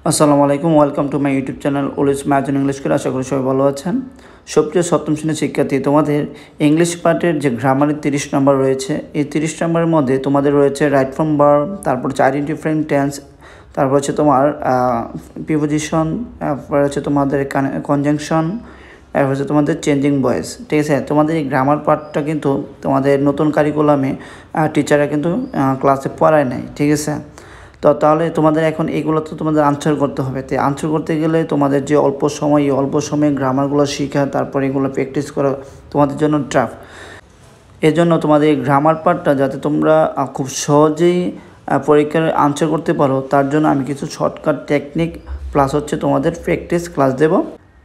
আসসালামু আলাইকুম, welcome to my YouTube channel always math and English করে। আশা করি সবাই ভালো আছেন। সবচেয়ে সপ্তম শ্রেণীর শিক্ষার্থী, তোমাদের ইংলিশ পার্টের যে গ্রামারের 30 নম্বর রয়েছে, এই 30 নম্বরের মধ্যে তোমাদের রয়েছে রাইট ফ্রম ভার্ব, তারপর হচ্ছে আইডেন্টিফাইং টেন্স, তারপর হচ্ছে তোমার প্রিপোজিশন, তারপর হচ্ছে তোমাদের কনজাংশন, তারপর হচ্ছে তোমাদের চেঞ্জিং ভয়েস। ঠিক আছে, তোমাদের এই গ্রামার পার্টটা কিন্তু তোমাদের নতুন কারিকুলামে টিচাররা কিন্তু ক্লাসে পড়ায় নাই। ঠিক আছে, তাহলে তোমাদের এখন এগুলো তো তোমাদের আনসার করতে হবে। তো আনসার করতে গেলে তোমাদের যে অল্প সময়ে গ্রামারগুলো শেখা, তারপর এগুলো প্র্যাকটিস করা তোমাদের জন্য টাফ। এজন্য তোমাদের এই গ্রামার পার্টটা যাতে তোমরা খুব সহজেই পরীক্ষার আনসার করতে পারো, তার জন্য আমি কিছু শর্টকাট টেকনিক প্লাস হচ্ছে তোমাদের প্র্যাকটিস ক্লাস দেব।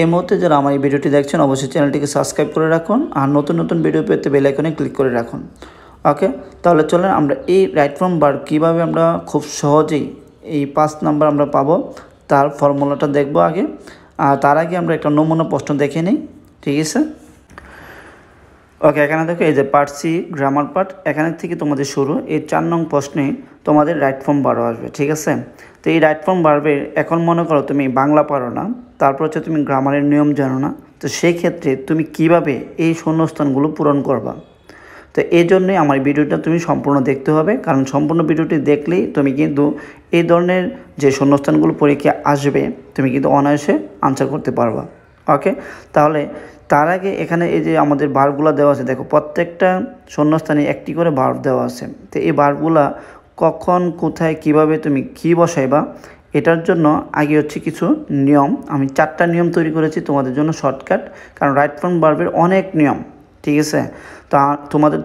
এই মুহূর্তে যারা আমার এই ভিডিওটি দেখছেন, অবশ্যই চ্যানেলটিকে সাবস্ক্রাইব করে রাখুন, আর নতুন নতুন ভিডিও পেতে বেল আইকনে ক্লিক করে রাখুন। ওকে, তাহলে চলেন আমরা এই রাইট ফ্রম ভার্ব কীভাবে আমরা খুব সহজেই এই 5 নাম্বার আমরা পাবো তার ফর্মুলাটা দেখব আগে। আর তার আগে আমরা একটা নমুনা প্রশ্ন দেখে নিই। ঠিক আছে, ওকে, এখানে দেখো এই যে পার্ট সি গ্রামার পার্ট, এখানে থেকে তোমাদের শুরু। এই 4 নং প্রশ্নে তোমাদের রাইট ফ্রম ভার্ব আসবে। ঠিক আছে, তো এই রাইট ফ্রম ভার্বের এখন মনে করো তুমি বাংলা পারো না, তারপর হচ্ছে তুমি গ্রামারের নিয়ম জানো না, তো সেই ক্ষেত্রে তুমি কিভাবে এই শূন্যস্থানগুলো পূরণ করবা। তো এই জন্যই আমার ভিডিওটা তুমি সম্পূর্ণ দেখতে হবে, কারণ সম্পূর্ণ ভিডিওটি দেখলেই তুমি কিন্তু এই ধরনের যে শূন্যস্থানগুলো পরীক্ষা আসবে তুমি কিন্তু অনায়াসে আনসার করতে পারবা। ওকে, তাহলে তার আগে এখানে এই যে আমাদের ভার্বগুলো দেওয়া আছে, দেখো প্রত্যেকটা শূন্যস্থানে একটি করে ভার্ব দেওয়া আছে। তো এই ভার্বগুলো কখন কোথায় কিভাবে তুমি কি বসাইবা, এটার জন্য আগে হচ্ছে কিছু নিয়ম, আমি 4টা নিয়ম তৈরি করেছি তোমাদের জন্য শর্টকাট, কারণ রাইট ফ্রম ভার্বের অনেক নিয়ম। ঠিক আছে, তা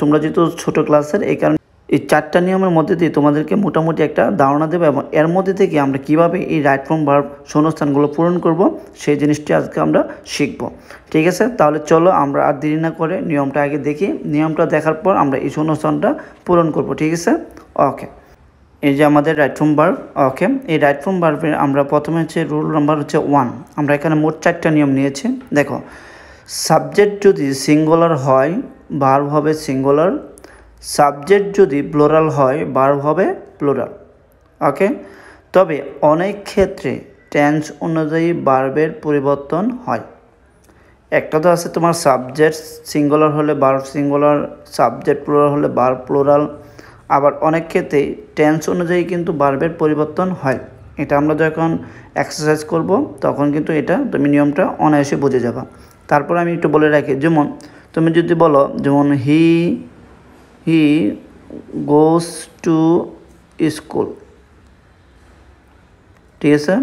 তোমরা যেহেতু ছোটো ক্লাসের, এই কারণে এই 4টা নিয়মের মধ্যে দিয়ে তোমাদেরকে মোটামুটি একটা ধারণা দেবো, এবং এর মধ্যে থেকে আমরা কিভাবে এই রাইট ফ্রম ভার্ব শূন্যস্থানগুলো পূরণ করব সেই জিনিসটি আজকে আমরা শিখব। ঠিক আছে, তাহলে চলো আমরা আর দেরি না করে নিয়মটা আগে দেখি, নিয়মটা দেখার পর আমরা এই শূন্যস্থানটা পূরণ করব। ঠিক আছে, ওকে, এই যে আমাদের রাইট ফ্রম ভার্ব। ওকে, এই রাইট ফ্রম ভার্বের আমরা প্রথমে হচ্ছে রুল নাম্বার হচ্ছে 1, আমরা এখানে মোট 4টা নিয়ম নিয়েছি। দেখো, সাবজেক্ট যদি সিঙ্গুলার হয় ভার্ব হবে সিঙ্গুলার, সাবজেক্ট যদি প্লুরাল হয় ভার্ব হবে প্লুরাল। ওকে, তবে অনেক ক্ষেত্রে টেন্স অনুযায়ী ভার্বের পরিবর্তন হয়। একটা তো আছে তোমার সাবজেক্ট সিঙ্গুলার হলে ভার্ব সিঙ্গুলার, সাবজেক্ট প্লুরাল হলে ভার্ব প্লুরাল, আবার অনেক ক্ষেত্রে টেন্স অনুযায়ী কিন্তু ভার্বের পরিবর্তন হয়। এটা আমরা যখন এক্সারসাইজ করব তখন কিন্তু এটা তুমি নিয়মটা অনায়াসে বুঝে যাবা। তারপর আমি একটু বলে রাখি, যেমন তুমি যদি বলো, যেমন হি গোস টু স্কুল। ঠিক আছে,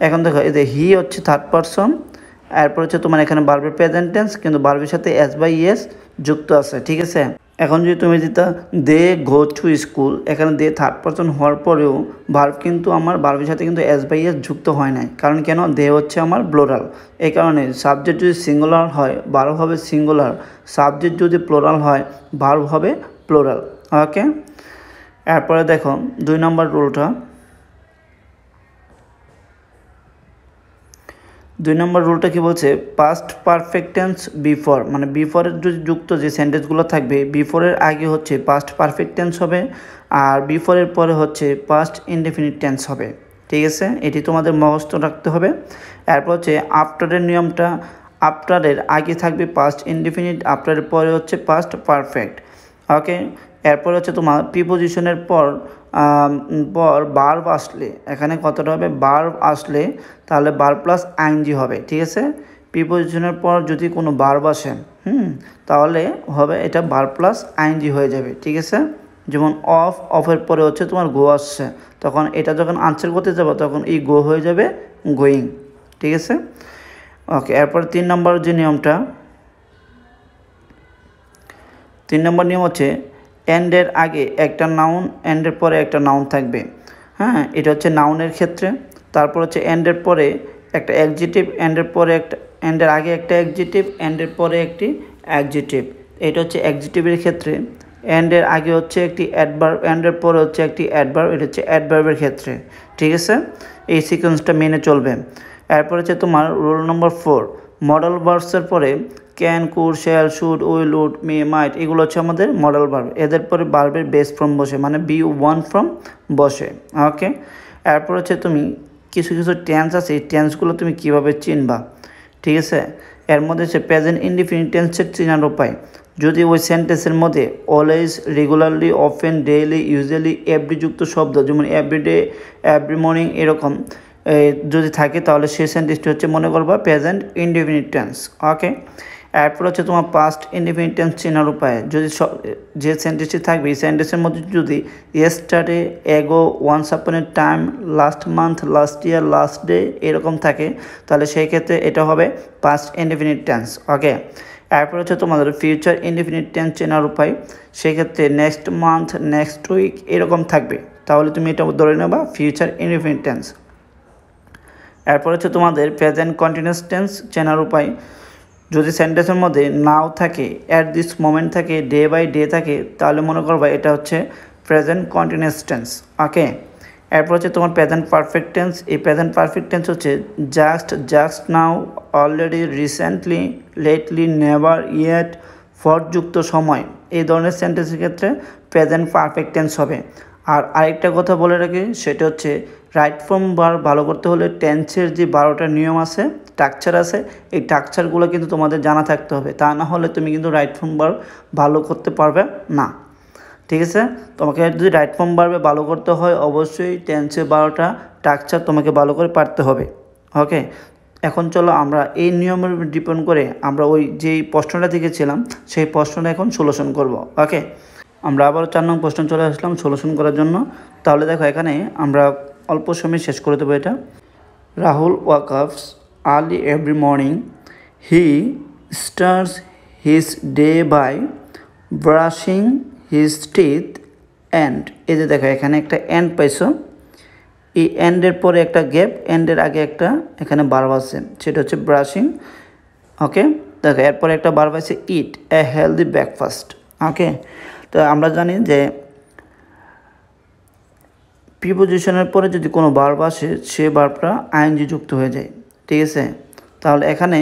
এখন দেখো এই যে হি হচ্ছে থার্ড পারসন, এরপর হচ্ছে তোমার এখানে ভার্বের প্রেজেন্ট টেন্স, কিন্তু ভার্বের সাথে এস বাই এস যুক্ত আছে। ঠিক আছে, এখন যদি তুমি যেটা দে গো টু স্কুল, এখানে দে থার্ড পারসন হওয়ার পরেও ভার্ব কিন্তু আমার ভার্বের সাথে কিন্তু এস বাই এস যুক্ত হয় নাই, কারণ কেন, দে হচ্ছে আমার প্লুরাল। এই কারণে সাবজেক্ট যদি সিঙ্গুলার হয় ভার্ব হবে সিঙ্গুলার, সাবজেক্ট যদি প্লুরাল হয় ভার্ব হবে প্লুরাল। ওকে, এরপরে দেখো 2 নম্বর রুলটা। 2 নম্বর রুলটা কি বলছে, পাস্ট পারফেক্ট টেন্স বিফোর, মানে বিফোরের যদি যুক্ত যে সেন্টেন্সগুলো থাকবে, বিফোরের আগে হচ্ছে পাস্ট পারফেক্ট টেন্স হবে, আর বিফোরের পরে হচ্ছে পাস্ট ইনডেফিনিট টেন্স হবে। ঠিক আছে, এটি তোমাদের মুখস্থ রাখতে হবে। এরপর হচ্ছে আফটারের নিয়মটা, আফটারের আগে থাকবে পাস্ট ইনডেফিনিট, আফটারের পরে হচ্ছে পাস্ট পারফেক্ট। ওকে, এরপর হচ্ছে তোমার প্রিপোজিশনের পর ভার্ব আসলে, এখানে কতটা হবে, ভার্ব আসলে তাহলে ভার্ব প্লাস আইএনজি হবে। ঠিক আছে, প্রিপোজিশনের পর যদি কোনো ভার্ব আসে তাহলে হবে এটা ভার্ব প্লাস আইএনজি হয়ে যাবে। ঠিক আছে, যেমন অফের পরে হচ্ছে তোমার গো আসছে, তখন এটা যখন আনসার করতে যাবো তখন এই গো হয়ে যাবে গোয়িং। ঠিক আছে, ওকে, এরপর 3 নম্বর যে নিয়মটা, 3 নম্বর নিয়ম হচ্ছে এন্ডের আগে একটা নাউন, এন্ডের পরে একটা নাউন থাকবে। হ্যাঁ, এটা হচ্ছে নাউনের ক্ষেত্রে। তারপর হচ্ছে এন্ডের পরে একটা অ্যাডজেক্টিভ, এন্ডের পরে একটা, এন্ডের আগে একটা অ্যাডজেক্টিভ, এন্ডের পরে একটি অ্যাডজেক্টিভ। এটা হচ্ছে অ্যাডজেক্টিভের ক্ষেত্রে। এন্ডের আগে হচ্ছে একটি অ্যাডভার্ব, এন্ডের পরে হচ্ছে একটি অ্যাডভার্ব, এটা হচ্ছে অ্যাডভার্বের ক্ষেত্রে। ঠিক আছে, এই সিকোয়েন্সটা মেনে চলবে। এরপর হচ্ছে তোমার রুল নম্বর 4, মডেল ভার্বসের পরে can, could, shall, should, will, would, may, might, এগুলো হচ্ছে আমাদের মডেল ভার্ব। এদের পরে ভার্বের বেস ফর্ম বসে, মানে বি ওয়ান ফর্ম বসে। ওকে, এরপর হচ্ছে তুমি কিছু কিছু টেন্স আছে, এই টেন্সগুলো তুমি কীভাবে চিনবা, ঠিক আছে। এর মধ্যে হচ্ছে প্রেজেন্ট ইনডিফিনিট টেন্সের চেনার উপায়। যদি ওই সেন্টেন্সের মধ্যে always, regularly, often, daily, usually, every যুক্ত শব্দ, যেমন এভরিডে, এভরি মর্নিং এরকম যদি থাকে, তাহলে সেই সেন্টেন্সটি হচ্ছে মনে করবা প্রেজেন্ট ইনডিফিনিট টেন্স। ওকে, এরপর হচ্ছে তোমার পাস্ট ইনডিফিনিট টেন্স চেনার উপায়। যদি যে সেন্টেন্সটি থাকবে এই সেন্টেন্সের মধ্যে যদি yesterday, ago, once upon a time, last month, last year, last day এরকম থাকে, তাহলে সেই ক্ষেত্রে এটা হবে পাস্ট ইনডিফিনিট টেন্স। ওকে, এরপর হচ্ছে তোমাদের ফিউচার ইনডিফিনিট টেন্স চেনার উপায়। সেক্ষেত্রে নেক্সট মান্থ, নেক্সট উইক এরকম থাকবে, তাহলে তুমি এটা ধরে নেবা ফিউচার ইনডিফিনিট টেন্স। এরপর হচ্ছে তোমাদের প্রেজেন্ট কন্টিনিউয়াস টেন্স চেনার উপায়। যদি সেন্টেন্সের মধ্যে নাও থাকে, অ্যাট দিস মোমেন্ট থাকে, ডে বাই ডে থাকে, তাহলে মনে করবা এটা হচ্ছে প্রেজেন্ট কন্টিনিউয়াস টেন্স। ওকে, এরপর হচ্ছে তোমার প্রেজেন্ট পারফেক্ট টেন্স। এই প্রেজেন্ট পারফেক্ট টেন্স হচ্ছে just, just now, already, recently, lately, never, yet, for যুক্ত সময়, এই ধরনের সেন্টেন্সের ক্ষেত্রে প্রেজেন্ট পারফেক্ট টেন্স হবে। আর আরেকটা কথা বলে রাখি, সেটা হচ্ছে রাইট ফর্ম ভার্ব ভালো করতে হলে টেন্সের যে 12টা নিয়ম আছে, স্ট্রাকচার আছে, এই স্ট্রাকচারগুলো কিন্তু তোমাদের জানা থাকতে হবে, তা না হলে তুমি কিন্তু রাইট ফর্ম ভার্ব ভালো করতে পারবে না, ঠিক আছে। তোমাকে যদি রাইট ফর্ম ভার্বে ভালো করতে হয়, অবশ্যই টেন্সের 12টা স্ট্রাকচার তোমাকে ভালো করে পারতে হবে। ওকে, এখন চলো আমরা এই নিয়মের উপর ডিপেন্ড করে আমরা ওই যেই প্রশ্নটা দেখেছিলাম সেই প্রশ্নটা এখন সলিউশন করব। ওকে, আমরা আবার 4 নং প্রশ্ন চলে আসলাম সলিউশন করার জন্য। তাহলে দেখো এখানে আমরা অল্প সময় শেষ করে দেবো এটা। রাহুল ওয়াকআপস early every morning, he starts his day by brushing his teeth and, এই যে দেখো এখানে একটা অ্যান্ড পাইছো, এই অ্যান্ডের পরে একটা গ্যাপ, অ্যান্ডের আগে একটা এখানে ভার্ব আছে, সেটা হচ্ছে ব্রাশিং। ওকে, দেখো এরপরে একটা ভার্ব আছে ইট এ হেলদি ব্রেকফাস্ট। ওকে, তো আমরা জানি যে প্রিপোজিশনের পরে যদি কোনো ভার্ব আসে সে ভার্বটা আইএনজি যুক্ত হয়ে যায়, ঠিক আছে। তাহলে এখানে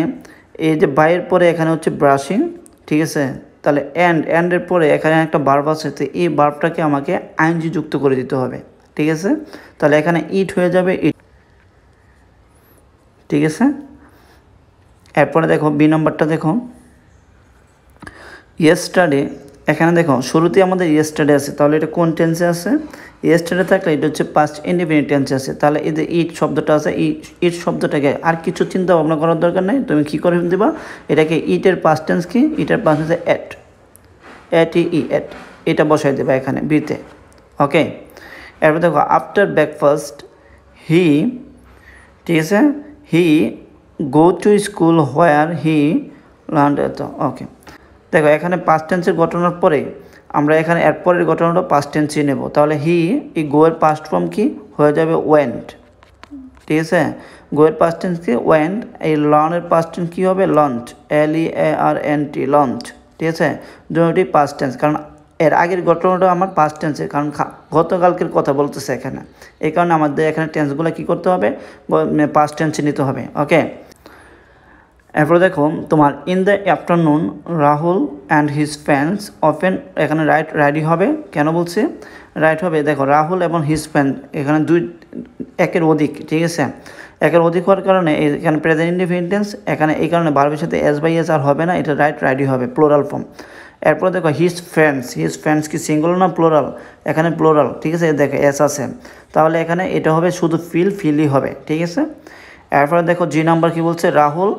এই যে বাইয়ের পরে এখানে হচ্ছে ব্রাশিং, ঠিক আছে। তাহলে অ্যান্ডের পরে এখানে একটা ভার্ব আছে, তো এই ভার্বটাকে আমাকে আইএনজি যুক্ত করে দিতে হবে, ঠিক আছে। তাহলে এখানে ইট হয়ে যাবে ইট, ঠিক আছে। এরপরে দেখো বি নম্বরটা দেখো, ইয়েস্টারডে, এখানে দেখো শুরুতে আমাদের ইয়েস্টারডে আছে, তাহলে এটা কোন টেন্সে আছে? ইয়েস্টারডে থাকলে এটা হচ্ছে পাস্ট ইনডিফিনিট টেন্সে আছে। তাহলে এই যে ইট শব্দটা আছে, ইট শব্দটাকে আর কিছু চিন্তা ভাবনা করার দরকার নেই, তুমি কী করে দেবা এটাকে, ইটের পাস্ট টেন্স কি, ইটের পাস্ট টেন্স অ্যাট, অ্যাট, এটা বসাই দেবা এখানে বিতে। ওকে, এরপর দেখো আফটার ব্রেকফাস্ট হি, ঠিক আছে, he go to school where he learned এত। ওকে, দেখো এখানে পাস্ট টেন্সের ঘটনার পরে আমরা এখানে এরপরের ঘটনাটা পাস্ট টেন্সে নেব। তাহলে হি, এই গোয়ের পাস্ট ফর্ম কি হয়ে যাবে ওয়েন্ট, ঠিক আছে। গোয়ের পাস্ট টেন্স কি ওয়েন্ট, এই লার্নের পাস্ট টেন্স কী হবে লঞ্চ, LEARNT, লঞ্চ, ঠিক আছে। দুটোটি পাস্ট টেন্স, কারণ এর আগের ঘটনাটা আমার পাস্ট টেন্সে, কারণ গতকালকের কথা বলতেছে এখানে, এই কারণে আমাদের এখানে টেন্সগুলো কী করতে হবে, পাস্ট টেন্সে নিতে হবে। ওকে, এরপর দেখো তোমার in the afternoon Rahul and his friends often, এখানে রাইট হবে, কেন বলছে রাইট হবে, দেখো রাহুল এবং হিজ ফ্রেন্ড এখানে একের অধিক, ঠিক আছে। একের অধিক হওয়ার কারণে এখানে প্রেজেন্ট ইনডিফিনিট টেন্স, এখানে এই কারণে ভার্বের সাথে এস বাই এস আর হবে না, এটা রাইটই হবে, প্লোরাল ফর্ম। এরপর দেখো হিজ ফ্রেন্ডস কি সিঙ্গুলার না প্লোরাল, এখানে প্লোরাল, ঠিক আছে, দেখো এস আছে, তাহলে এখানে এটা হবে শুধু ফিলই হবে, ঠিক আছে। এরপরে দেখো জি নাম্বার কি বলছে, Rahul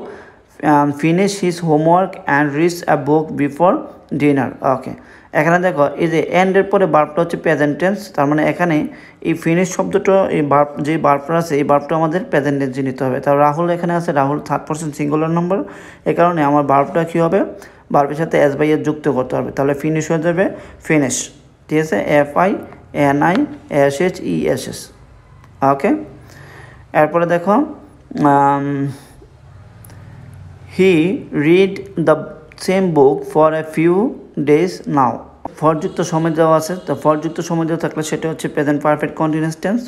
finish his homework and reach a book before dinner. Okay, এখানে দেখো এই যে এন্ডের পরে ভার্বটা হচ্ছে প্রেজেন্ট টেন্স, তার মানে এখানে এই ফিনিশ শব্দটা, এই ভার্ব যে ভার্বটা আছে এই ভার্বটা আমাদের প্রেজেন্ট টেন্সে নিতে হবে। তার রাহুল এখানে আছে, রাহুল 3rd সিঙ্গুলার নাম্বার, এই কারণে আমার ভার্বটা কী হবে, ভার্বের সাথে এস বাই এস যুক্ত করতে হবে, তাহলে ফিনিশ হয়ে যাবে ফিনিশ, ঠিক আছে, FINISHESS। ওকে, এরপরে দেখো he read the same book for a few days now, ফরযুক্ত সময় দেওয়া আছে, তো ফরযুক্ত সময় দেওয়া থাকলে সেটা হচ্ছে present perfect continuous tense.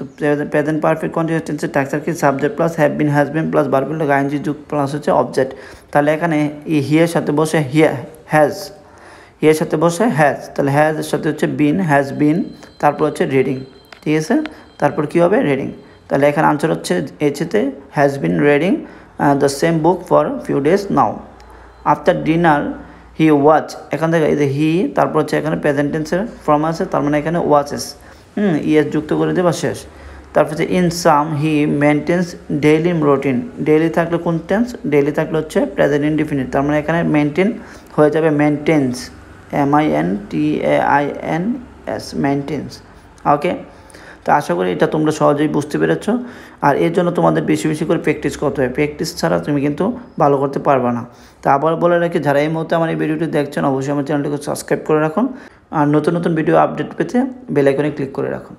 Present perfect continuous টেন্সের স্ট্রাকচার কি subject plus have been, has been plus ভার্বের লগে আইএনজি যুক্ত প্লাস হচ্ছে অবজেক্ট। তাহলে এখানে এই হিয়ের সাথে বসে হিয়ের সাথে বসে হ্যাজ, তাহলে হ্যাজের সাথে হচ্ছে বিন, হ্যাজ বিন, তারপর হচ্ছে রিডিং, ঠিক আছে, তারপর কী হবে রিডিং। তাহলে এখানে আনসার হচ্ছে এতে has been reading the same book for few days now. After dinner he watch, এখান থেকে এই যে হি, তারপর হচ্ছে এখানে প্রেজেন্ট টেন্সের ফর্ম আছে, তার মানে এখানে ওয়াচেস, ইয়েস যুক্ত করে দেবা শেষ। তারপর হচ্ছে in sum he maintains daily routine, daily থাকলে কোন টেন্স, ডেইলি থাকলে হচ্ছে প্রেজেন্ট ইনডিফিনিট, তার মানে এখানে মেনটেন হয়ে যাবে মেনটেন্স, MINTAINS, মেনটেন্স। ওকে, তো আশা করি এটা তোমরা সহজেই বুঝতে পেরেছো। আর এর জন্য তোমাদের বেশি বেশি করে প্র্যাকটিস করতে হবে, প্র্যাকটিস ছাড়া তুমি কিন্তু ভালো করতে পারবে না। তা আবার বলে রাখি, যারা এই মুহূর্তে আমার এই ভিডিওটি দেখছেন অবশ্যই আমার চ্যানেলটিকে সাবস্ক্রাইব করে রাখুন, আর নতুন নতুন ভিডিও আপডেট পেতে বেল আইকনে ক্লিক করে রাখুন।